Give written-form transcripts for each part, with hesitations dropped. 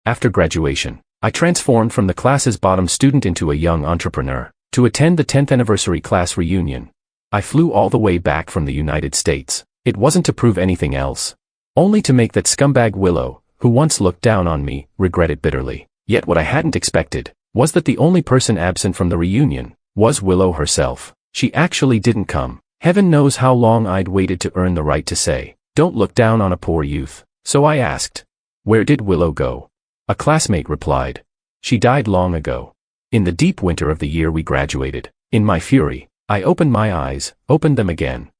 After graduation, I transformed from the class's bottom student into a young entrepreneur to attend the 10th anniversary class reunion. I flew all the way back from the United States. It wasn't to prove anything else. Only to make that scumbag Willow, who once looked down on me, regret it bitterly. Yet what I hadn't expected was that the only person absent from the reunion was Willow herself. She actually didn't come. Heaven knows how long I'd waited to earn the right to say, "Don't look down on a poor youth." So I asked, "Where did Willow go?" A classmate replied, "She died long ago, in the deep winter of the year we graduated." In my fury, I opened my eyes, opened them again,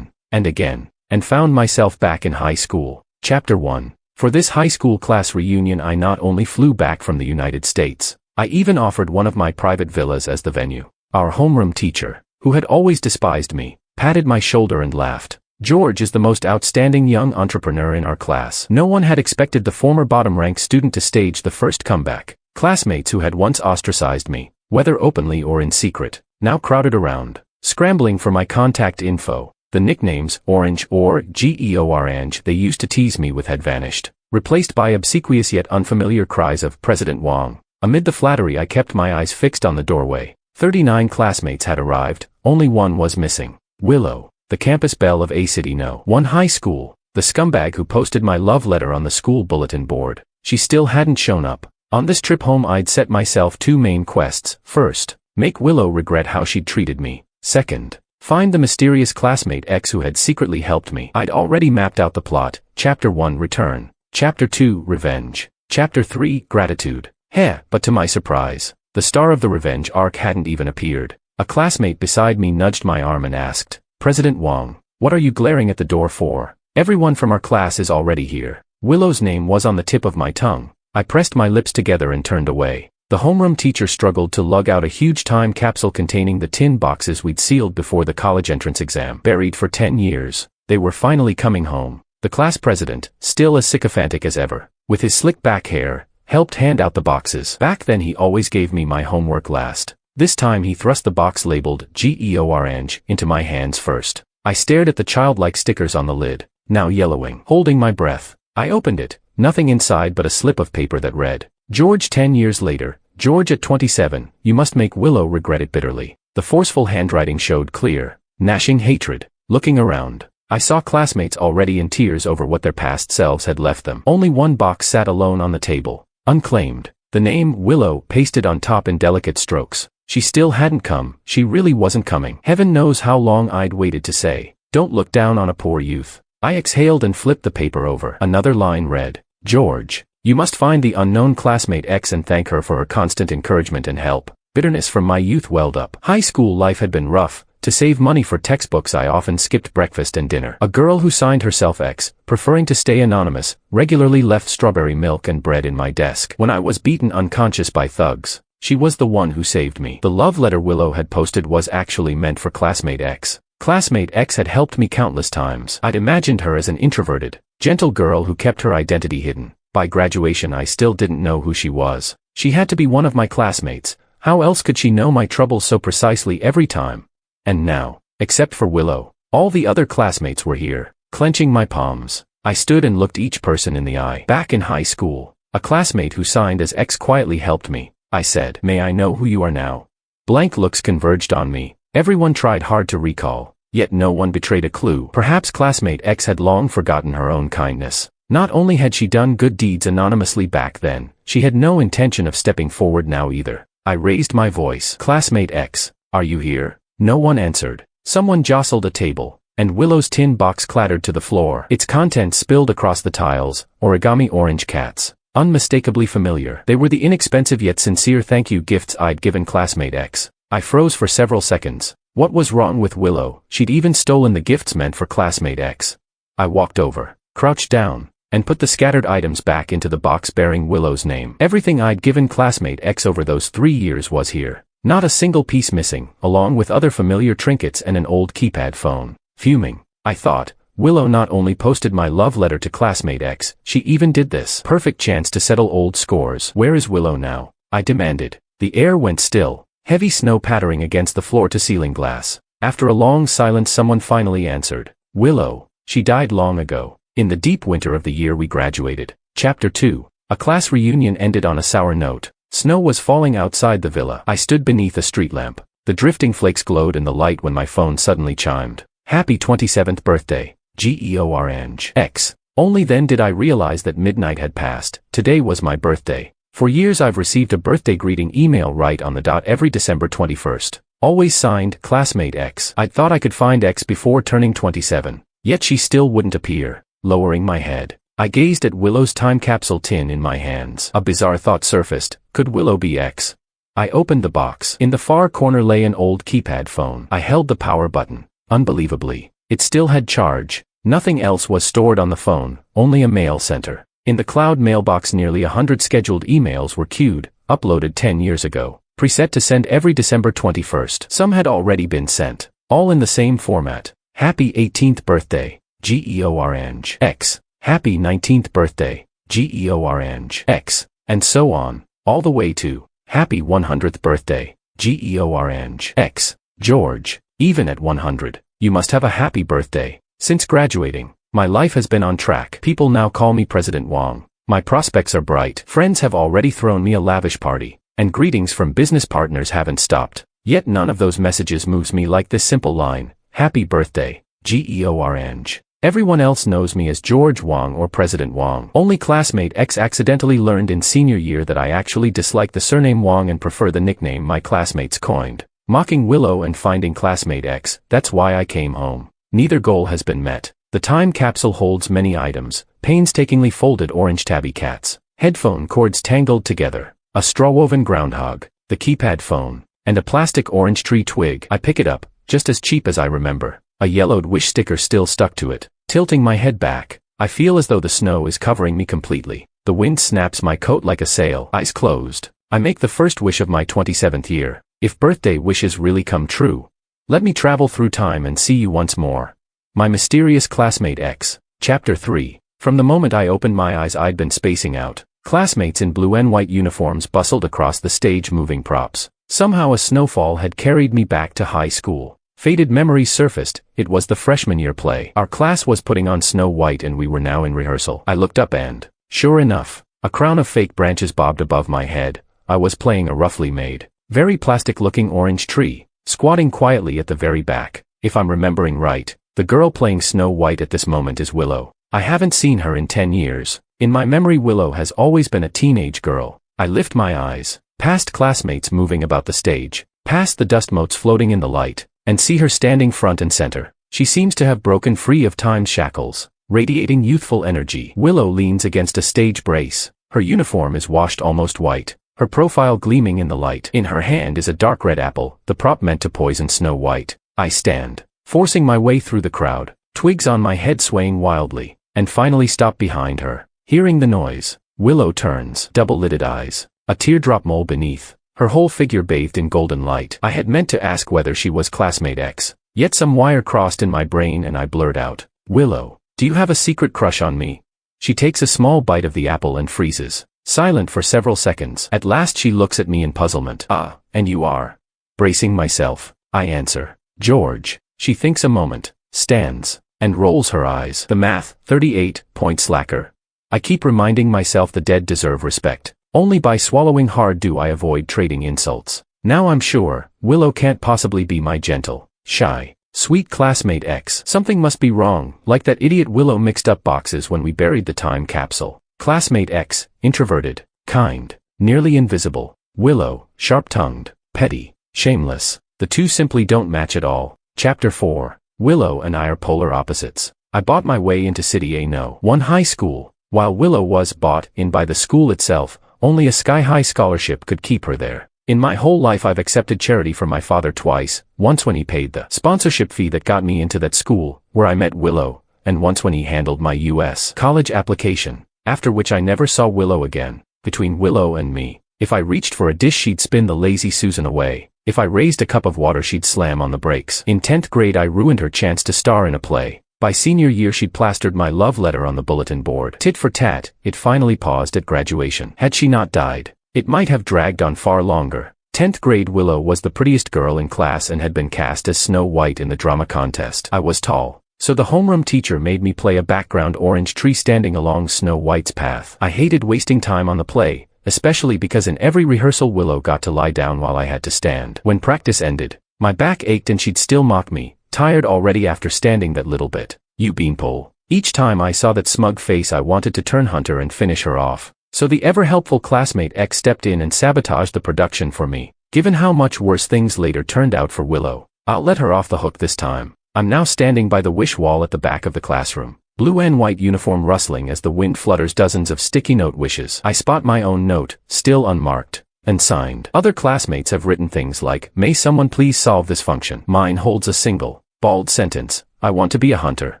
and again, and found myself back in high school. Chapter 1. For this high school class reunion I not only flew back from the United States, I even offered one of my private villas as the venue. Our homeroom teacher, who had always despised me, patted my shoulder and laughed. "George is the most outstanding young entrepreneur in our class." No one had expected the former bottom-ranked student to stage the first comeback. Classmates who had once ostracized me, whether openly or in secret, now crowded around, scrambling for my contact info. The nicknames, Orange or Georange, they used to tease me with had vanished, replaced by obsequious yet unfamiliar cries of "President Wong." Amid the flattery I kept my eyes fixed on the doorway. 39 classmates had arrived, only one was missing. Willow, the campus belle of A City No. 1 high school, the scumbag who posted my love letter on the school bulletin board. She still hadn't shown up. On this trip home I'd set myself two main quests. First, make Willow regret how she'd treated me. Second, find the mysterious classmate X who had secretly helped me. I'd already mapped out the plot. Chapter 1, Return. Chapter 2, Revenge. Chapter 3, Gratitude. But to my surprise, the star of the revenge arc hadn't even appeared. A classmate beside me nudged my arm and asked, "President Wong, what are you glaring at the door for? Everyone from our class is already here." Willow's name was on the tip of my tongue. I pressed my lips together and turned away. The homeroom teacher struggled to lug out a huge time capsule containing the tin boxes we'd sealed before the college entrance exam. Buried for 10 years, they were finally coming home. The class president, still as sycophantic as ever, with his slick back hair, helped hand out the boxes. Back then he always gave me my homework last. This time he thrust the box labeled Georange into my hands first. I stared at the childlike stickers on the lid, now yellowing. Holding my breath, I opened it. Nothing inside but a slip of paper that read, "George 10 years later, George at 27, you must make Willow regret it bitterly." The forceful handwriting showed clear, gnashing hatred. Looking around, I saw classmates already in tears over what their past selves had left them. Only one box sat alone on the table, unclaimed. The name Willow pasted on top in delicate strokes. She still hadn't come. She really wasn't coming. Heaven knows how long I'd waited to say, "Don't look down on a poor youth." I exhaled and flipped the paper over. Another line read, "George, you must find the unknown classmate X and thank her for her constant encouragement and help." Bitterness from my youth welled up. High school life had been rough. To save money for textbooks I often skipped breakfast and dinner. A girl who signed herself X, preferring to stay anonymous, regularly left strawberry milk and bread in my desk. When I was beaten unconscious by thugs, she was the one who saved me. The love letter Willow had posted was actually meant for classmate X. Classmate X had helped me countless times. I'd imagined her as an introverted, gentle girl who kept her identity hidden. By graduation I still didn't know who she was. She had to be one of my classmates. How else could she know my troubles so precisely every time? And now, except for Willow, all the other classmates were here. Clenching my palms, I stood and looked each person in the eye. Back in high school, a classmate who signed as X quietly helped me. I said, "May I know who you are now?" Blank looks converged on me. Everyone tried hard to recall, yet no one betrayed a clue. Perhaps classmate X had long forgotten her own kindness. Not only had she done good deeds anonymously back then, she had no intention of stepping forward now either. I raised my voice. "Classmate X, are you here?" No one answered. Someone jostled a table, and Willow's tin box clattered to the floor. Its contents spilled across the tiles. Origami orange cats. Unmistakably familiar. They were the inexpensive yet sincere thank you gifts I'd given classmate X. I froze for several seconds. What was wrong with Willow? She'd even stolen the gifts meant for classmate X. I walked over, crouched down, and put the scattered items back into the box bearing Willow's name. Everything I'd given classmate X over those 3 years was here. Not a single piece missing, along with other familiar trinkets and an old keypad phone. Fuming, I thought, Willow not only posted my love letter to classmate X, she even did this. Perfect chance to settle old scores. Where is Willow now? I demanded. The air went still, heavy snow pattering against the floor-to-ceiling glass. After a long silence someone finally answered. Willow, she died long ago, in the deep winter of the year we graduated. Chapter 2. A class reunion ended on a sour note. Snow was falling outside the villa. I stood beneath a street lamp. The drifting flakes glowed in the light when my phone suddenly chimed. Happy 27th birthday, George X. Only then did I realize that midnight had passed. Today was my birthday. For years I've received a birthday greeting email right on the dot every December 21st. Always signed, Classmate X. I thought I could find X before turning 27. Yet she still wouldn't appear. Lowering my head, I gazed at Willow's time capsule tin in my hands. A bizarre thought surfaced. Could Willow be X? I opened the box. In the far corner lay an old keypad phone. I held the power button. Unbelievably, it still had charge. Nothing else was stored on the phone, only a mail center. In the cloud mailbox nearly 100 scheduled emails were queued, uploaded 10 years ago, preset to send every December 21st. Some had already been sent, all in the same format. Happy 18th birthday, George X. Happy 19th birthday, George X. And so on, all the way to Happy 100th birthday, George X. George, even at 100, you must have a happy birthday. Since graduating, my life has been on track. People now call me President Wong. My prospects are bright. Friends have already thrown me a lavish party, and greetings from business partners haven't stopped. Yet none of those messages moves me like this simple line, Happy birthday, George. Everyone else knows me as George Wong or President Wong. Only Classmate X accidentally learned in senior year that I actually dislike the surname Wong and prefer the nickname my classmates coined. Mocking Willow and finding Classmate X, that's why I came home. Neither goal has been met. The time capsule holds many items, painstakingly folded orange tabby cats, headphone cords tangled together, a straw-woven groundhog, the keypad phone, and a plastic orange tree twig. I pick it up, just as cheap as I remember. A yellowed wish sticker still stuck to it. Tilting my head back, I feel as though the snow is covering me completely. The wind snaps my coat like a sail. Eyes closed, I make the first wish of my 27th year. If birthday wishes really come true, let me travel through time and see you once more. My mysterious classmate X. Chapter 3. From the moment I opened my eyes I'd been spacing out. Classmates in blue and white uniforms bustled across the stage moving props. Somehow a snowfall had carried me back to high school. Faded memories surfaced. It was the freshman year play. Our class was putting on Snow White and we were now in rehearsal. I looked up and, sure enough, a crown of fake branches bobbed above my head. I was playing a roughly made, very plastic-looking orange tree, squatting quietly at the very back. If I'm remembering right, the girl playing Snow White at this moment is Willow. I haven't seen her in 10 years. In my memory Willow has always been a teenage girl. I lift my eyes, past classmates moving about the stage, past the dust motes floating in the light, and see her standing front and center. She seems to have broken free of time's shackles, radiating youthful energy. Willow leans against a stage brace. Her uniform is washed almost white, her profile gleaming in the light. In her hand is a dark red apple, the prop meant to poison Snow White. I stand, forcing my way through the crowd, twigs on my head swaying wildly, and finally stop behind her. Hearing the noise, Willow turns, double-lidded eyes, a teardrop mole beneath, her whole figure bathed in golden light. I had meant to ask whether she was Classmate X, yet some wire crossed in my brain and I blurred out, Willow, do you have a secret crush on me? She takes a small bite of the apple and freezes, silent for several seconds. At last she looks at me in puzzlement. Ah, and you are? Bracing myself, I answer, George. She thinks a moment, stands, and rolls her eyes. The math, 38, point slacker. I keep reminding myself the dead deserve respect. Only by swallowing hard do I avoid trading insults. Now I'm sure, Willow can't possibly be my gentle, shy, sweet classmate X. Something must be wrong, like that idiot Willow mixed up boxes when we buried the time capsule. Classmate X, introverted, kind, nearly invisible. Willow, sharp-tongued, petty, shameless. The two simply don't match at all. Chapter 4. Willow and I are polar opposites. I bought my way into City A1 high school, while Willow was bought in by the school itself. Only a sky-high scholarship could keep her there. In my whole life I've accepted charity from my father twice, once when he paid the sponsorship fee that got me into that school, where I met Willow, and once when he handled my U.S. college application, after which I never saw Willow again. Between Willow and me, if I reached for a dish she'd spin the lazy Susan away. If I raised a cup of water she'd slam on the brakes. In 10th grade I ruined her chance to star in a play. By senior year she'd plastered my love letter on the bulletin board. Tit for tat, it finally paused at graduation. Had she not died, it might have dragged on far longer. 10th grade Willow was the prettiest girl in class and had been cast as Snow White in the drama contest. I was tall, So the homeroom teacher made me play a background orange tree standing along Snow White's path. I hated wasting time on the play, especially because in every rehearsal Willow got to lie down while I had to stand. When practice ended, my back ached and she'd still mock me, tired already after standing that little bit. You beanpole. Each time I saw that smug face I wanted to turn Hunter and finish her off. So the ever-helpful classmate X stepped in and sabotaged the production for me. Given how much worse things later turned out for Willow, I'll let her off the hook this time. I'm now standing by the wish wall at the back of the classroom. Blue and white uniform rustling as the wind flutters dozens of sticky note wishes. I spot my own note, still unmarked, and signed. Other classmates have written things like, "May someone please solve this function." Mine holds a single, bald sentence, "I want to be a hunter."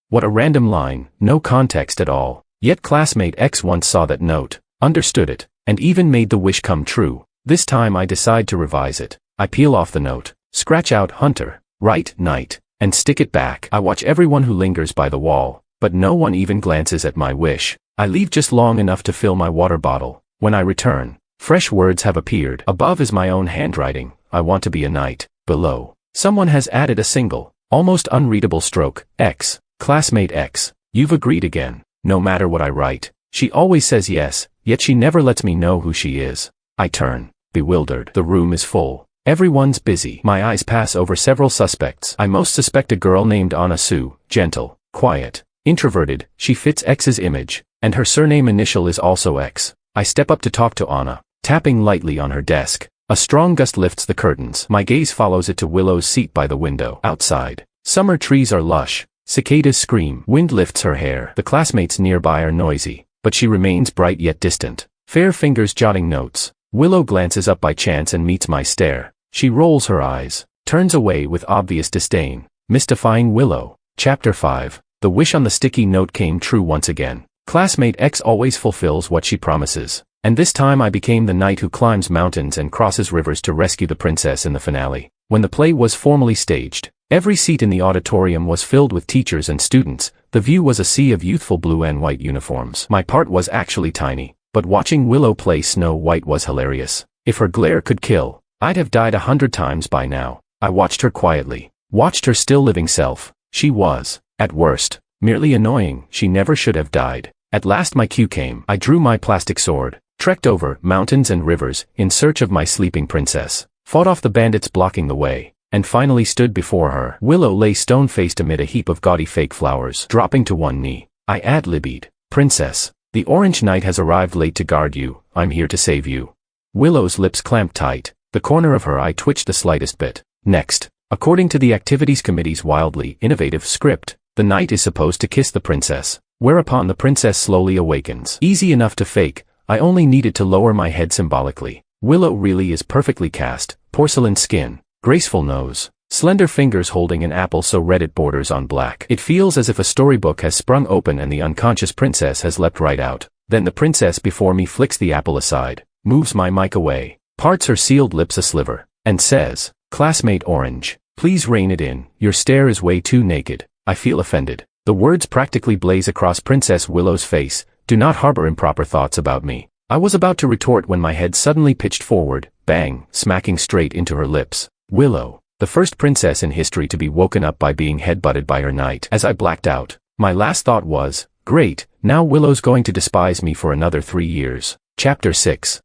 What a random line, no context at all. Yet classmate X once saw that note, understood it, and even made the wish come true. This time I decide to revise it. I peel off the note, scratch out Hunter, write night, and stick it back. I watch everyone who lingers by the wall, but no one even glances at my wish. I leave just long enough to fill my water bottle. When I return, fresh words have appeared. Above is my own handwriting, "I want to be a knight." Below, someone has added a single, almost unreadable stroke, X. Classmate X, you've agreed again. No matter what I write, she always says yes, yet she never lets me know who she is. I turn, bewildered. The room is full. Everyone's busy. My eyes pass over several suspects. I most suspect a girl named Anna Sue, gentle, quiet, introverted. She fits X's image, and her surname initial is also X. I step up to talk to Anna, tapping lightly on her desk. A strong gust lifts the curtains. My gaze follows it to Willow's seat by the window. Outside, summer trees are lush. Cicadas scream. Wind lifts her hair. The classmates nearby are noisy, but she remains bright yet distant. Fair fingers jotting notes. Willow glances up by chance and meets my stare. She rolls her eyes, turns away with obvious disdain. Mystifying Willow. Chapter 5. The wish on the sticky note came true once again. Classmate X always fulfills what she promises. And this time I became the knight who climbs mountains and crosses rivers to rescue the princess in the finale. When the play was formally staged, every seat in the auditorium was filled with teachers and students. The view was a sea of youthful blue and white uniforms. My part was actually tiny, but watching Willow play Snow White was hilarious. If her glare could kill, I'd have died 100 times by now. I watched her quietly, watched her still living self. She was, at worst, merely annoying. She never should have died. At last my cue came. I drew my plastic sword, trekked over mountains and rivers in search of my sleeping princess, fought off the bandits blocking the way, and finally stood before her. Willow lay stone-faced amid a heap of gaudy fake flowers. Dropping to one knee, I ad-libbied, "Princess, the Orange Knight has arrived late to guard you. I'm here to save you." Willow's lips clamped tight. The corner of her eye twitched the slightest bit. Next, according to the Activities Committee's wildly innovative script, the knight is supposed to kiss the princess, whereupon the princess slowly awakens. Easy enough to fake. I only needed to lower my head symbolically. Willow really is perfectly cast. Porcelain skin, graceful nose, slender fingers holding an apple so red it borders on black. It feels as if a storybook has sprung open and the unconscious princess has leapt right out. Then the princess before me flicks the apple aside, moves my mic away, parts her sealed lips a sliver, and says, "Classmate Orange, please rein it in. Your stare is way too naked." I feel offended. The words practically blaze across Princess Willow's face. "Do not harbor improper thoughts about me." I was about to retort when my head suddenly pitched forward, bang, smacking straight into her lips. Willow, the first princess in history to be woken up by being headbutted by her knight. As I blacked out, my last thought was, great, now Willow's going to despise me for another 3 years. Chapter 6.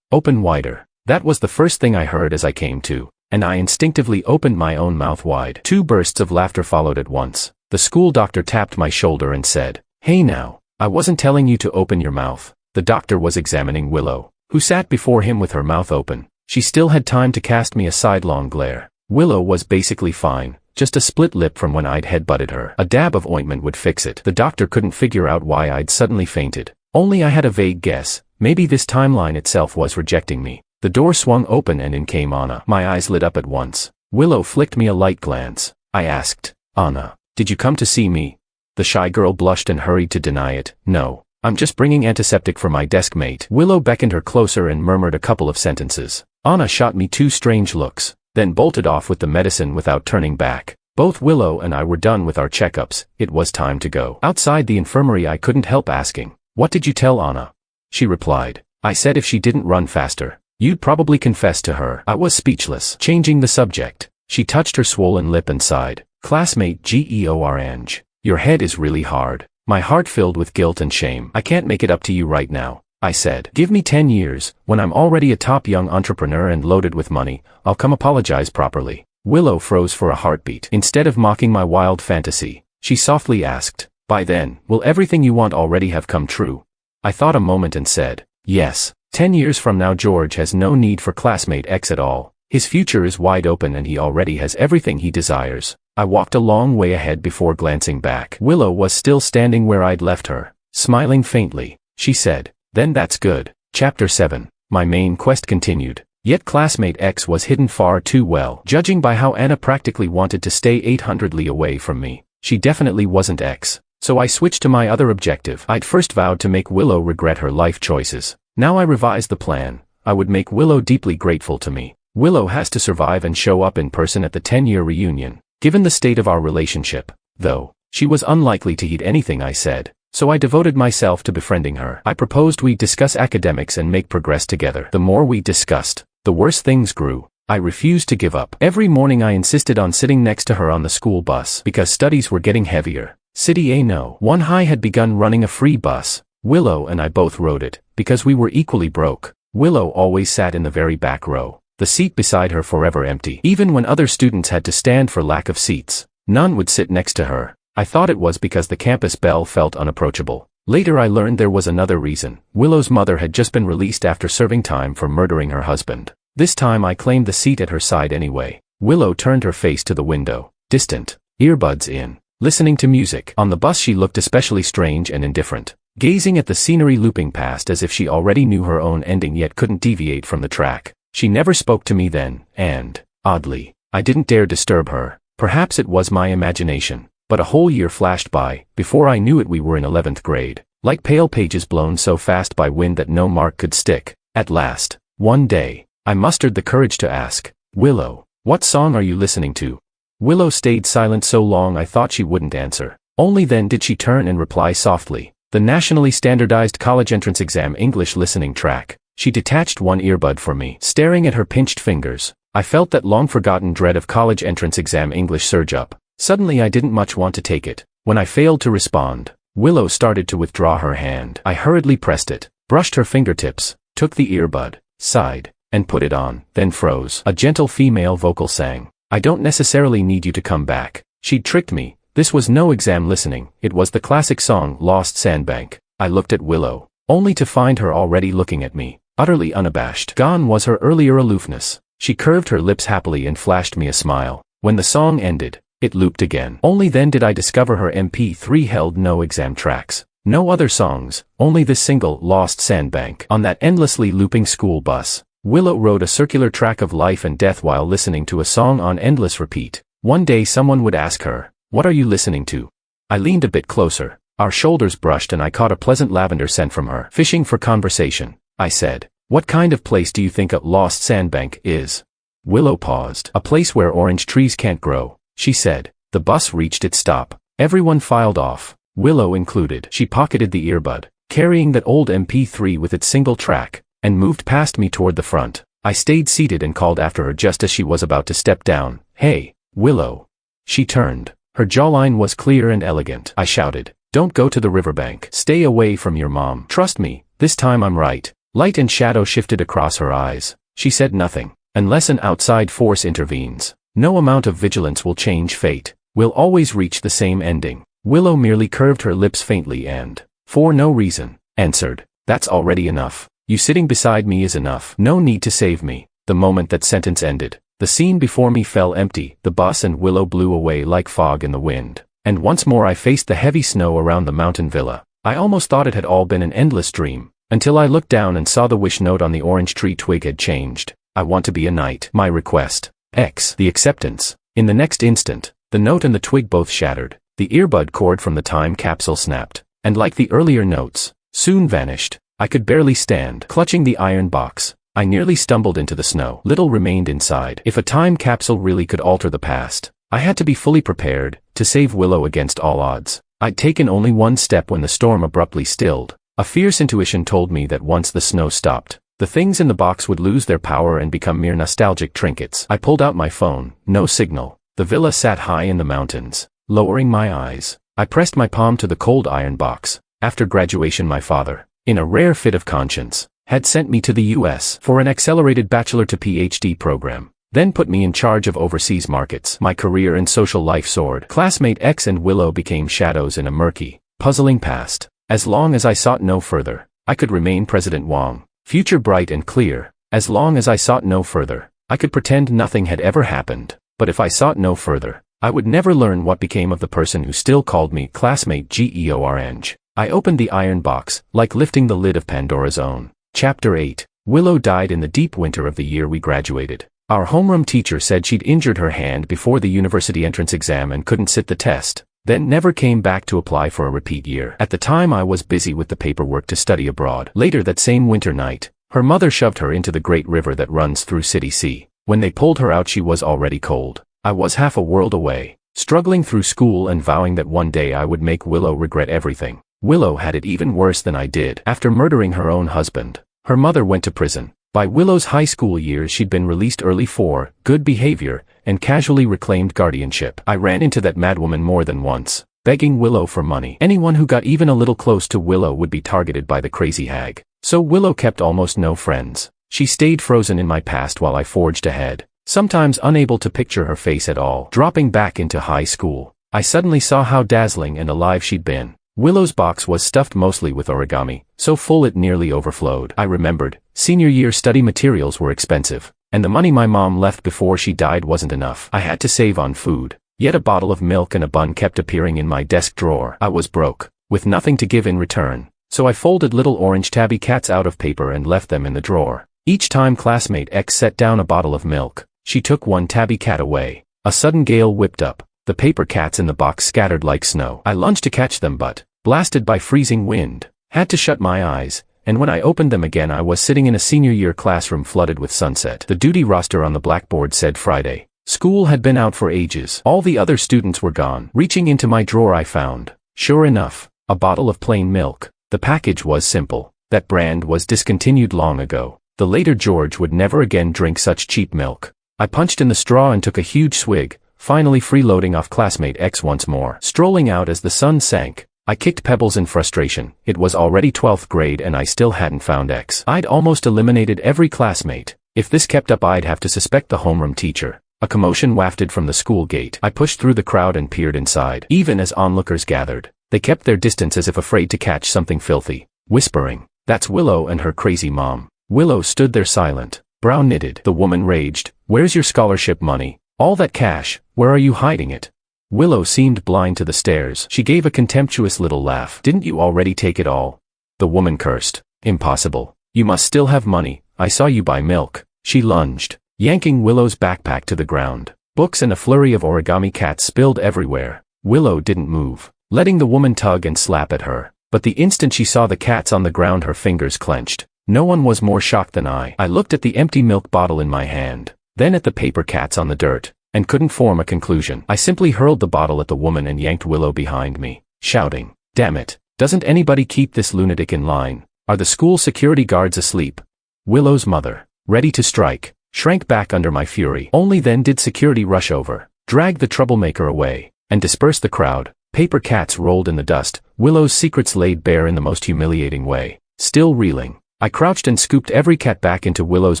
Open wider. That was the first thing I heard as I came to, and I instinctively opened my own mouth wide. 2 bursts of laughter followed at once. The school doctor tapped my shoulder and said, "Hey now, I wasn't telling you to open your mouth." The doctor was examining Willow, who sat before him with her mouth open. She still had time to cast me a sidelong glare. Willow was basically fine, just a split lip from when I'd headbutted her. A dab of ointment would fix it. The doctor couldn't figure out why I'd suddenly fainted. Only I had a vague guess. Maybe this timeline itself was rejecting me. The door swung open and in came Anna. My eyes lit up at once. Willow flicked me a light glance. I asked, "Anna, did you come to see me?" The shy girl blushed and hurried to deny it. "No. I'm just bringing antiseptic for my desk mate." Willow beckoned her closer and murmured a couple of sentences. Anna shot me 2 strange looks, then bolted off with the medicine without turning back. Both Willow and I were done with our checkups. It was time to go. Outside the infirmary I couldn't help asking, "What did you tell Anna?" She replied, "I said if she didn't run faster, you'd probably confess to her." I was speechless. Changing the subject, she touched her swollen lip and sighed. Classmate Georange. Your head is really hard. My heart filled with guilt and shame. I can't make it up to you right now, I said. Give me 10 years, when I'm already a top young entrepreneur and loaded with money, I'll come apologize properly. Willow froze for a heartbeat. Instead of mocking my wild fantasy, she softly asked, by then, will everything you want already have come true? I thought a moment and said, yes. 10 years from now George has no need for classmate X at all. His future is wide open and he already has everything he desires. I walked a long way ahead before glancing back. Willow was still standing where I'd left her, smiling faintly. She said, then that's good. Chapter 7. My main quest continued. Yet classmate X was hidden far too well. Judging by how Anna practically wanted to stay 800 li away from me, she definitely wasn't X. So I switched to my other objective. I'd first vowed to make Willow regret her life choices. Now I revised the plan. I would make Willow deeply grateful to me. Willow has to survive and show up in person at the 10-year reunion. Given the state of our relationship, though, she was unlikely to heed anything I said, so I devoted myself to befriending her. I proposed we discuss academics and make progress together. The more we discussed, the worse things grew. I refused to give up. Every morning I insisted on sitting next to her on the school bus because studies were getting heavier. City A No. 1 High had begun running a free bus. Willow and I both rode it, because we were equally broke. Willow always sat in the very back row, the seat beside her forever empty. Even when other students had to stand for lack of seats, none would sit next to her. I thought it was because the campus belle felt unapproachable. Later I learned there was another reason. Willow's mother had just been released after serving time for murdering her husband. This time I claimed the seat at her side anyway. Willow turned her face to the window, distant, earbuds in, listening to music. On the bus she looked especially strange and indifferent, gazing at the scenery looping past as if she already knew her own ending yet couldn't deviate from the track. She never spoke to me then, and, oddly, I didn't dare disturb her. Perhaps it was my imagination, but a whole year flashed by. Before I knew it we were in 11th grade, like pale pages blown so fast by wind that no mark could stick. At last, one day, I mustered the courage to ask, Willow, what song are you listening to? Willow stayed silent so long I thought she wouldn't answer. Only then did she turn and reply softly, the nationally standardized college entrance exam English listening track. She detached one earbud for me. Staring at her pinched fingers, I felt that long-forgotten dread of college entrance exam English surge up. Suddenly I didn't much want to take it. When I failed to respond, Willow started to withdraw her hand. I hurriedly pressed it, brushed her fingertips, took the earbud, sighed, and put it on, then froze. A gentle female vocal sang, I don't necessarily need you to come back. She'd tricked me. This was no exam listening. It was the classic song Lost Sandbank. I looked at Willow, only to find her already looking at me, utterly unabashed. Gone was her earlier aloofness. She curved her lips happily and flashed me a smile. When the song ended, it looped again. Only then did I discover her MP3 held no exam tracks. No other songs, only this single, Lost Sandbank. On that endlessly looping school bus, Willow rode a circular track of life and death while listening to a song on endless repeat. One day someone would ask her, what are you listening to? I leaned a bit closer. Our shoulders brushed and I caught a pleasant lavender scent from her. Fishing for conversation, I said. What kind of place do you think a Lost Sandbank is? Willow paused. A place where orange trees can't grow, she said. The bus reached its stop. Everyone filed off, Willow included. She pocketed the earbud, carrying that old MP3 with its single track, and moved past me toward the front. I stayed seated and called after her just as she was about to step down. Hey, Willow. She turned. Her jawline was clear and elegant. I shouted, don't go to the riverbank. Stay away from your mom. Trust me, this time I'm right. Light and shadow shifted across her eyes. She said nothing. Unless an outside force intervenes, no amount of vigilance will change fate. We'll always reach the same ending. Willow merely curved her lips faintly and, for no reason, answered, that's already enough. You sitting beside me is enough. No need to save me. The moment that sentence ended, the scene before me fell empty. The bus and Willow blew away like fog in the wind. And once more I faced the heavy snow around the mountain villa. I almost thought it had all been an endless dream, until I looked down and saw the wish note on the orange tree twig had changed. I want to be a knight. My request. X. The acceptance. In the next instant, the note and the twig both shattered. The earbud cord from the time capsule snapped, and like the earlier notes, soon vanished. I could barely stand. Clutching the iron box, I nearly stumbled into the snow. Little remained inside. If a time capsule really could alter the past, I had to be fully prepared to save Willow against all odds. I'd taken only one step when the storm abruptly stilled. A fierce intuition told me that once the snow stopped, the things in the box would lose their power and become mere nostalgic trinkets. I pulled out my phone. No signal. The villa sat high in the mountains. Lowering my eyes, I pressed my palm to the cold iron box. After graduation, my father, in a rare fit of conscience, had sent me to the US for an accelerated bachelor to PhD program, then put me in charge of overseas markets. My career and social life soared. Classmate X and Willow became shadows in a murky, puzzling past. As long as I sought no further, I could remain President Wong, future bright and clear. As long as I sought no further, I could pretend nothing had ever happened. But if I sought no further, I would never learn what became of the person who still called me classmate Georange. I opened the iron box, like lifting the lid of Pandora's own. Chapter 8. Willow died in the deep winter of the year we graduated. Our homeroom teacher said she'd injured her hand before the university entrance exam and couldn't sit the test, then never came back to apply for a repeat year. At the time, I was busy with the paperwork to study abroad. Later that same winter night, her mother shoved her into the great river that runs through City C. When they pulled her out, she was already cold. I was half a world away, struggling through school and vowing that one day I would make Willow regret everything. Willow had it even worse than I did. After murdering her own husband, her mother went to prison. By Willow's high school years, she'd been released early for good behavior and casually reclaimed guardianship. I ran into that madwoman more than once, begging Willow for money. Anyone who got even a little close to Willow would be targeted by the crazy hag. So Willow kept almost no friends. She stayed frozen in my past while I forged ahead, sometimes unable to picture her face at all. Dropping back into high school, I suddenly saw how dazzling and alive she'd been. Willow's box was stuffed mostly with origami, so full it nearly overflowed. I remembered, senior year study materials were expensive, and the money my mom left before she died wasn't enough. I had to save on food, yet a bottle of milk and a bun kept appearing in my desk drawer. I was broke, with nothing to give in return, so I folded little orange tabby cats out of paper and left them in the drawer. Each time classmate X set down a bottle of milk, she took one tabby cat away. A sudden gale whipped up. The paper cats in the box scattered like snow. I lunged to catch them but, blasted by freezing wind, had to shut my eyes, and when I opened them again I was sitting in a senior year classroom flooded with sunset. The duty roster on the blackboard said Friday. School had been out for ages. All the other students were gone. Reaching into my drawer I found, sure enough, a bottle of plain milk. The package was simple. That brand was discontinued long ago. The later George would never again drink such cheap milk. I punched in the straw and took a huge swig, finally freeloading off classmate X once more. Strolling out as the sun sank, I kicked pebbles in frustration. It was already 12th grade and I still hadn't found X. I'd almost eliminated every classmate. If this kept up, I'd have to suspect the homeroom teacher. A commotion wafted from the school gate. I pushed through the crowd and peered inside. Even as onlookers gathered, they kept their distance as if afraid to catch something filthy, whispering, "That's Willow and her crazy mom." Willow stood there silent, brow knitted. The woman raged, "Where's your scholarship money? All that cash, where are you hiding it?" Willow seemed blind to the stares. She gave a contemptuous little laugh. "Didn't you already take it all?" The woman cursed. "Impossible. You must still have money. I saw you buy milk." She lunged, yanking Willow's backpack to the ground. Books and a flurry of origami cats spilled everywhere. Willow didn't move, letting the woman tug and slap at her. But the instant she saw the cats on the ground, her fingers clenched. No one was more shocked than I. I looked at the empty milk bottle in my hand, then at the paper cats on the dirt, and couldn't form a conclusion. I simply hurled the bottle at the woman and yanked Willow behind me, shouting, "Damn it, doesn't anybody keep this lunatic in line? Are the school security guards asleep?" Willow's mother, ready to strike, shrank back under my fury. Only then did security rush over, drag the troublemaker away, and disperse the crowd. Paper cats rolled in the dust, Willow's secrets laid bare in the most humiliating way. Still reeling, I crouched and scooped every cat back into Willow's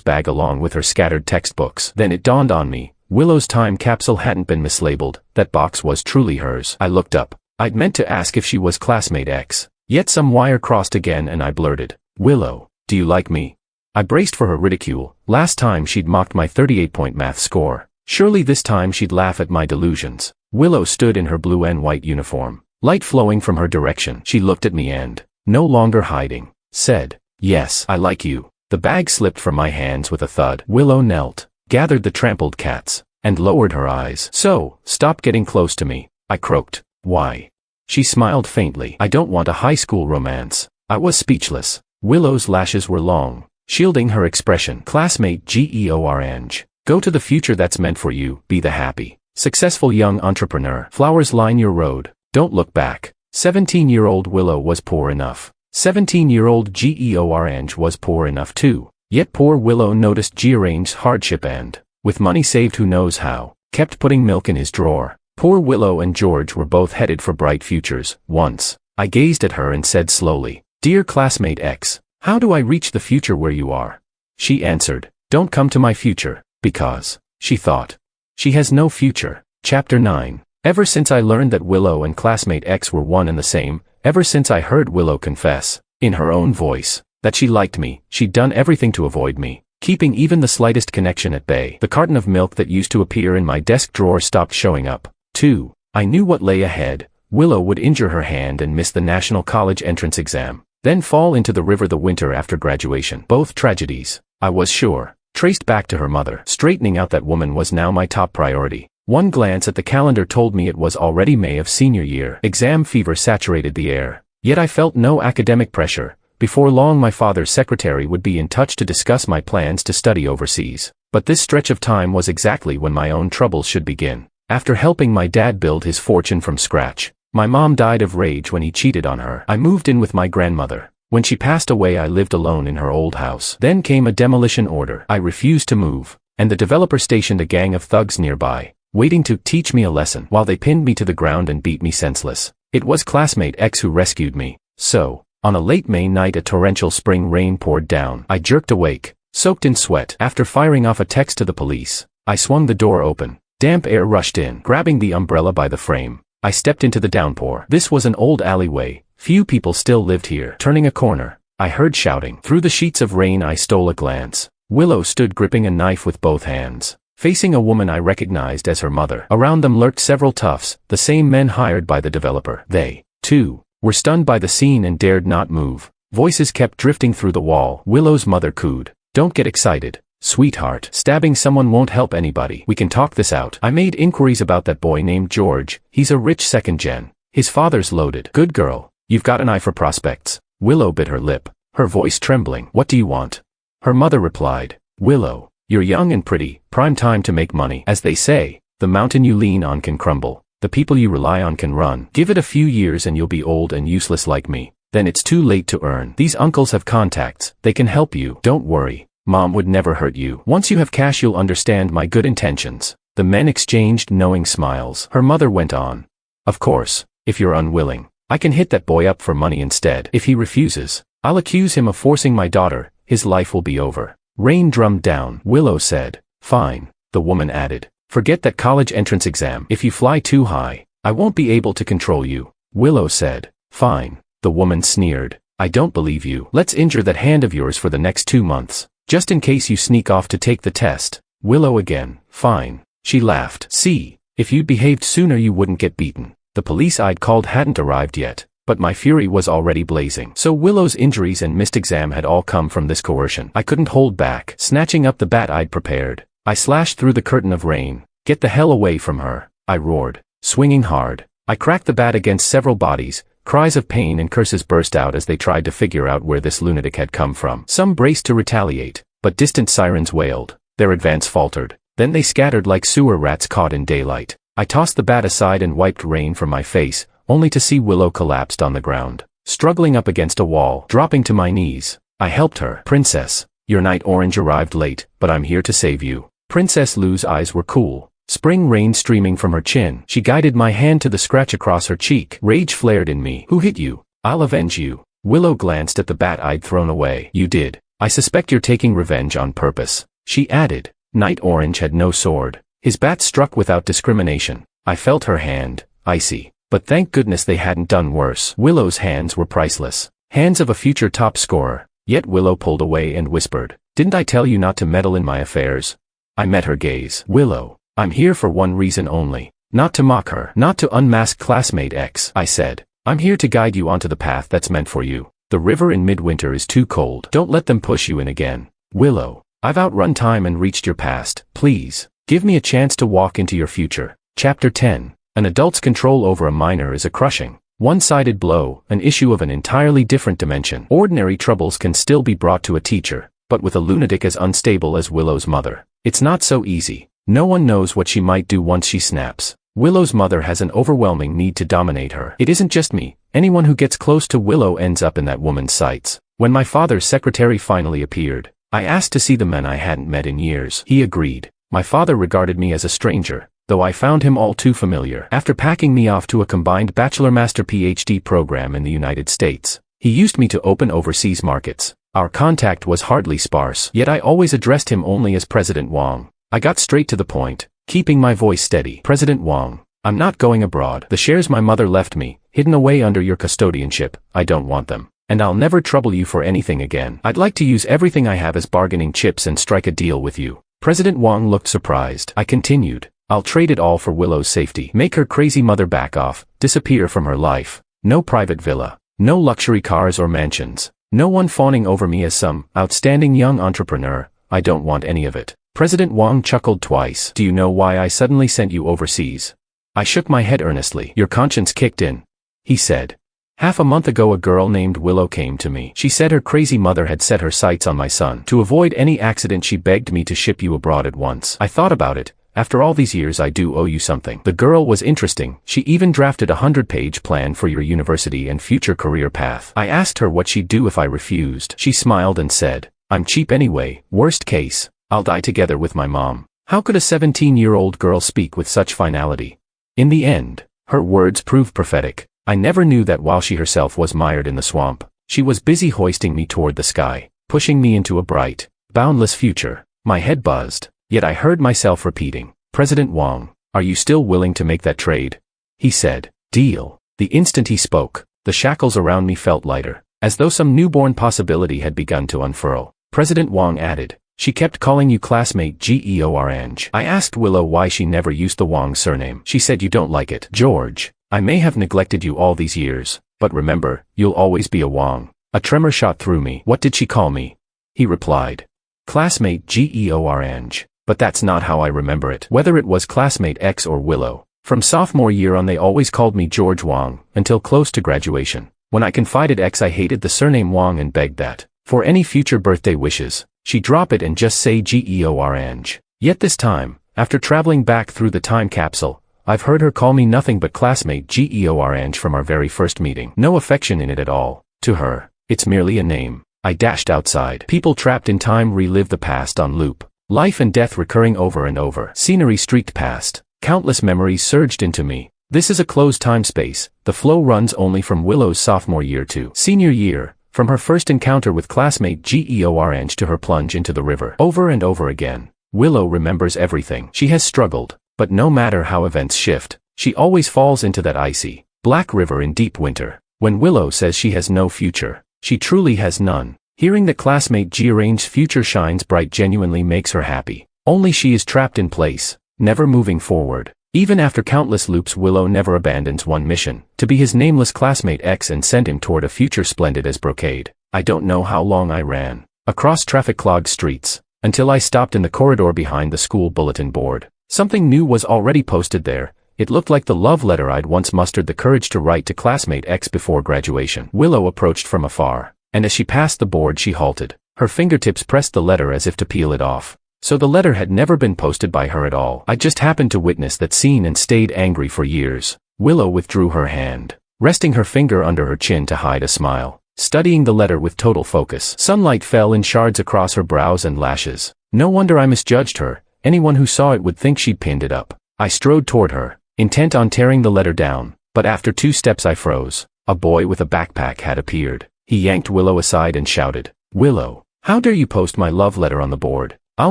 bag along with her scattered textbooks. Then it dawned on me, Willow's time capsule hadn't been mislabeled. That box was truly hers. I looked up. I'd meant to ask if she was classmate X. Yet some wire crossed again and I blurted, "Willow, do you like me?" I braced for her ridicule. Last time she'd mocked my 38-point math score. Surely this time she'd laugh at my delusions. Willow stood in her blue and white uniform, light flowing from her direction. She looked at me and, no longer hiding, said, "Yes, I like you." The bag slipped from my hands with a thud. Willow knelt, gathered the trampled cats, and lowered her eyes. "So, stop getting close to me," I croaked. "Why?" She smiled faintly. "I don't want a high school romance." I was speechless. Willow's lashes were long, shielding her expression. "Classmate Georange, go to the future that's meant for you. Be the happy, successful young entrepreneur. Flowers line your road. Don't look back." 17-year-old Willow was poor enough. 17-year-old Georange was poor enough too. Yet poor Willow noticed Georange's hardship and, with money saved who knows how, kept putting milk in his drawer. Poor Willow and George were both headed for bright futures. Once, I gazed at her and said slowly, "Dear classmate X, how do I reach the future where you are?" She answered, "Don't come to my future, because," she thought, "she has no future." Chapter 9. Ever since I learned that Willow and classmate X were one and the same, ever since I heard Willow confess, in her own voice, that she liked me, she'd done everything to avoid me, keeping even the slightest connection at bay. The carton of milk that used to appear in my desk drawer stopped showing up. 2. I knew what lay ahead. Willow would injure her hand and miss the National College entrance exam, then fall into the river the winter after graduation. Both tragedies, I was sure, traced back to her mother. Straightening out that woman was now my top priority. One glance at the calendar told me it was already May of senior year. Exam fever saturated the air, yet I felt no academic pressure. Before long my father's secretary would be in touch to discuss my plans to study overseas. But this stretch of time was exactly when my own troubles should begin. After helping my dad build his fortune from scratch, my mom died of rage when he cheated on her. I moved in with my grandmother. When she passed away I lived alone in her old house. Then came a demolition order. I refused to move, and the developer stationed a gang of thugs nearby, waiting to teach me a lesson while they pinned me to the ground and beat me senseless. It was classmate X who rescued me. So, on a late May night a torrential spring rain poured down. I jerked awake, soaked in sweat. After firing off a text to the police, I swung the door open. Damp air rushed in. Grabbing the umbrella by the frame, I stepped into the downpour. This was an old alleyway. Few people still lived here. Turning a corner, I heard shouting. Through the sheets of rain I stole a glance. Willow stood gripping a knife with both hands, facing a woman I recognized as her mother. Around them lurked several toughs, the same men hired by the developer. They, too, were stunned by the scene and dared not move. Voices kept drifting through the wall. Willow's mother cooed, "Don't get excited, sweetheart. Stabbing someone won't help anybody. We can talk this out." I made inquiries about that boy named George. He's a rich second gen. His father's loaded. Good girl, you've got an eye for prospects. Willow bit her lip, her voice trembling. "What do you want?" Her mother replied, "Willow, you're young and pretty, prime time to make money. As they say, the mountain you lean on can crumble, the people you rely on can run. Give it a few years and you'll be old and useless like me. Then it's too late to earn. These uncles have contacts, they can help you. Don't worry, Mom would never hurt you. Once you have cash you'll understand my good intentions." The men exchanged knowing smiles. Her mother went on, "Of course, if you're unwilling, I can hit that boy up for money instead. If he refuses, I'll accuse him of forcing my daughter. His life will be over." Rain drummed down. Willow said, "Fine." The woman added, "Forget that college entrance exam. If you fly too high, I won't be able to control you." Willow said, "Fine." The woman sneered, "I don't believe you. Let's injure that hand of yours for the next 2 months, just in case you sneak off to take the test." Willow again, "Fine." She laughed. "See, if you'd behaved sooner you wouldn't get beaten." The police I'd called hadn't arrived yet, but my fury was already blazing. So Willow's injuries and missed exam had all come from this coercion. I couldn't hold back. Snatching up the bat I'd prepared, I slashed through the curtain of rain. "Get the hell away from her," I roared, swinging hard. I cracked the bat against several bodies. Cries of pain and curses burst out as they tried to figure out where this lunatic had come from. Some braced to retaliate, but distant sirens wailed. Their advance faltered. Then they scattered like sewer rats caught in daylight. I tossed the bat aside and wiped rain from my face, only to see Willow collapsed on the ground, struggling up against a wall. Dropping to my knees, I helped her. "Princess, your night orange arrived late, but I'm here to save you." Princess Lou's eyes were cool, spring rain streaming from her chin. She guided my hand to the scratch across her cheek. Rage flared in me. "Who hit you? I'll avenge you." Willow glanced at the bat I'd thrown away. "You did. I suspect you're taking revenge on purpose," she added. Night Orange had no sword. His bat struck without discrimination. I felt her hand, icy. But thank goodness they hadn't done worse. Willow's hands were priceless. Hands of a future top scorer. Yet Willow pulled away and whispered, "Didn't I tell you not to meddle in my affairs?" I met her gaze. "Willow, I'm here for one reason only. Not to mock her. Not to unmask classmate X," I said. "I'm here to guide you onto the path that's meant for you. The river in midwinter is too cold. Don't let them push you in again. Willow, I've outrun time and reached your past. Please, give me a chance to walk into your future." Chapter 10. An adult's control over a minor is a crushing, one-sided blow, an issue of an entirely different dimension. Ordinary troubles can still be brought to a teacher, but with a lunatic as unstable as Willow's mother, it's not so easy. No one knows what she might do once she snaps. Willow's mother has an overwhelming need to dominate her. It isn't just me. Anyone who gets close to Willow ends up in that woman's sights. When my father's secretary finally appeared, I asked to see the man I hadn't met in years. He agreed. My father regarded me as a stranger, though I found him all too familiar. After packing me off to a combined bachelor-master PhD program in the United States, he used me to open overseas markets. Our contact was hardly sparse, yet I always addressed him only as President Wang. I got straight to the point, keeping my voice steady. President Wang, I'm not going abroad. The shares my mother left me, hidden away under your custodianship, I don't want them. And I'll never trouble you for anything again. I'd like to use everything I have as bargaining chips and strike a deal with you. President Wang looked surprised. I continued, I'll trade it all for Willow's safety. Make her crazy mother back off, disappear from her life. No private villa, no luxury cars or mansions, no one fawning over me as some outstanding young entrepreneur. I don't want any of it. President Wang chuckled twice. Do you know why I suddenly sent you overseas? I shook my head earnestly. Your conscience kicked in, he said. Half a month ago a girl named Willow came to me. She said her crazy mother had set her sights on my son. To avoid any accident she begged me to ship you abroad at once. I thought about it. After all these years I do owe you something. The girl was interesting. She even drafted a 100-page plan for your university and future career path. I asked her what she'd do if I refused. She smiled and said, I'm cheap anyway. Worst case, I'll die together with my mom. How could a 17-year-old girl speak with such finality? In the end, her words proved prophetic. I never knew that while she herself was mired in the swamp, she was busy hoisting me toward the sky, pushing me into a bright, boundless future. My head buzzed, yet I heard myself repeating, President Wang, are you still willing to make that trade? He said, deal. The instant he spoke, the shackles around me felt lighter, as though some newborn possibility had begun to unfurl. President Wang added, she kept calling you classmate Georange. I asked Willow why she never used the Wang surname. She said you don't like it. George, I may have neglected you all these years, but remember, you'll always be a Wang. A tremor shot through me. What did she call me? He replied, classmate Georange. But that's not how I remember it. Whether it was classmate X or Willow, from sophomore year on they always called me George Wang, until close to graduation. When I confided X I hated the surname Wang and begged that, for any future birthday wishes, she drop it and just say Georange. Yet this time, after traveling back through the time capsule, I've heard her call me nothing but classmate Georange from our very first meeting. No affection in it at all. To her, it's merely a name. I dashed outside. People trapped in time relive the past on loop. Life and death recurring over and over. Scenery streaked past. Countless memories surged into me. This is a closed time space. The flow runs only from Willow's sophomore year to senior year, from her first encounter with classmate Georange to her plunge into the river. Over and over again, Willow remembers everything. She has struggled, but no matter how events shift, she always falls into that icy, black river in deep winter. When Willow says she has no future, she truly has none. Hearing that classmate Georange's future shines bright genuinely makes her happy. Only she is trapped in place, never moving forward. Even after countless loops, Willow never abandons one mission, to be his nameless classmate X and send him toward a future splendid as brocade. I don't know how long I ran, across traffic-clogged streets, until I stopped in the corridor behind the school bulletin board. Something new was already posted there. It looked like the love letter I'd once mustered the courage to write to classmate X before graduation. Willow approached from afar, and as she passed the board she halted. Her fingertips pressed the letter as if to peel it off. So the letter had never been posted by her at all. I just happened to witness that scene and stayed angry for years. Willow withdrew her hand, resting her finger under her chin to hide a smile, studying the letter with total focus. Sunlight fell in shards across her brows and lashes. No wonder I misjudged her. Anyone who saw it would think she'd pinned it up. I strode toward her, intent on tearing the letter down, but after 2 steps I froze. A boy with a backpack had appeared. He yanked Willow aside and shouted, Willow, how dare you post my love letter on the board? I'll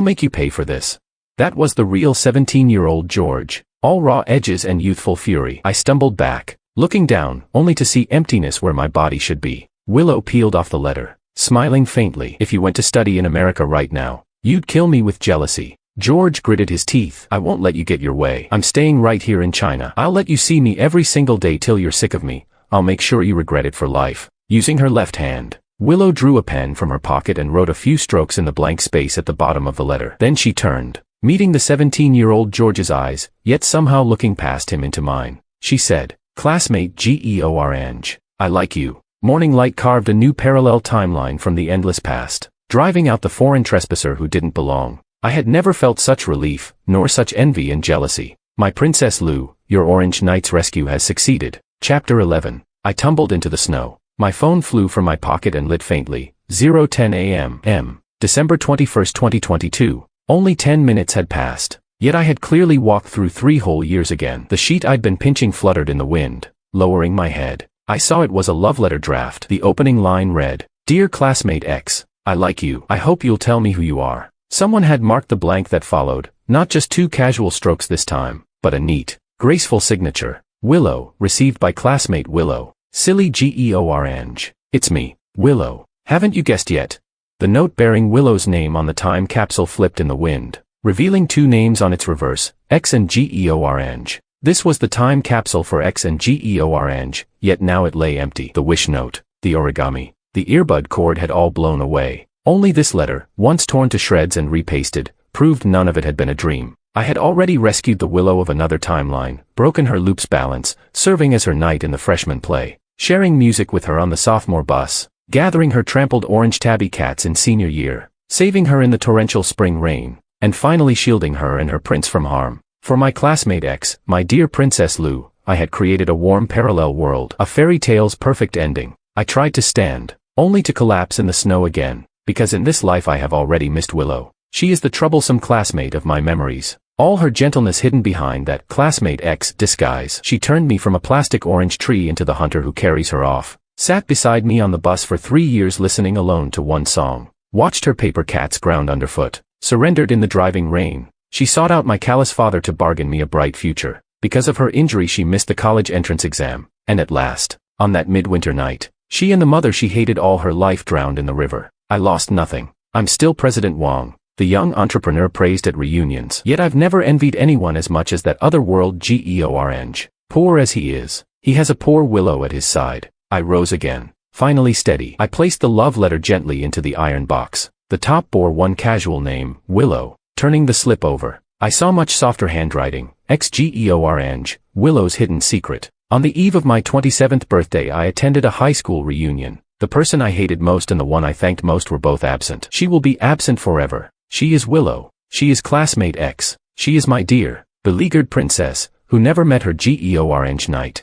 make you pay for this. That was the real 17-year-old George, all raw edges and youthful fury. I stumbled back, looking down, only to see emptiness where my body should be. Willow peeled off the letter, smiling faintly. If you went to study in America right now, you'd kill me with jealousy. George gritted his teeth. I won't let you get your way. I'm staying right here in China. I'll let you see me every single day till you're sick of me. I'll make sure you regret it for life. Using her left hand, Willow drew a pen from her pocket and wrote a few strokes in the blank space at the bottom of the letter. Then she turned, meeting the 17-year-old George's eyes, yet somehow looking past him into mine. She said, classmate Georange, I like you. Morning light carved a new parallel timeline from the endless past, driving out the foreign trespasser who didn't belong. I had never felt such relief, nor such envy and jealousy. My Princess Lu, your Orange Knight's rescue has succeeded. Chapter 11. I tumbled into the snow. My phone flew from my pocket and lit faintly. 0:10 a.m. December 21, 2022. Only 10 minutes had passed. Yet I had clearly walked through 3 whole years again. The sheet I'd been pinching fluttered in the wind. Lowering my head, I saw it was a love letter draft. The opening line read, "Dear classmate X, I like you. I hope you'll tell me who you are." Someone had marked the blank that followed, not just 2 casual strokes this time, but a neat, graceful signature. Willow, received by classmate Willow. Silly Georange. It's me, Willow. Haven't you guessed yet? The note bearing Willow's name on the time capsule flipped in the wind, revealing 2 names on its reverse, X and Georange. This was the time capsule for X and Georange, yet now it lay empty. The wish note, the origami, the earbud cord had all blown away. Only this letter, once torn to shreds and repasted, proved none of it had been a dream. I had already rescued the Willow of another timeline, broken her loop's balance, serving as her knight in the freshman play, sharing music with her on the sophomore bus, gathering her trampled orange tabby cats in senior year, saving her in the torrential spring rain, and finally shielding her and her prince from harm. For my classmate X, my dear Princess Lou, I had created a warm parallel world, a fairy tale's perfect ending. I tried to stand, only to collapse in the snow again, because in this life I have already missed Willow. She is the troublesome classmate of my memories, all her gentleness hidden behind that classmate X disguise. She turned me from a plastic orange tree into the hunter who carries her off, sat beside me on the bus for 3 years listening alone to one song, watched her paper cats ground underfoot, surrendered in the driving rain. She sought out my callous father to bargain me a bright future. Because of her injury she missed the college entrance exam, and at last, on that midwinter night, she and the mother she hated all her life drowned in the river. I lost nothing. I'm still President Wong, the young entrepreneur praised at reunions. Yet I've never envied anyone as much as that otherworld Georange. Poor as he is, he has a poor Willow at his side. I rose again, finally steady. I placed the love letter gently into the iron box. The top bore one casual name, Willow. Turning the slip over, I saw much softer handwriting, Georange, Willow's hidden secret. On the eve of my 27th birthday I attended a high school reunion. The person I hated most and the one I thanked most were both absent. She will be absent forever. She is Willow. She is classmate X. She is my dear, beleaguered princess, who never met her Georange knight.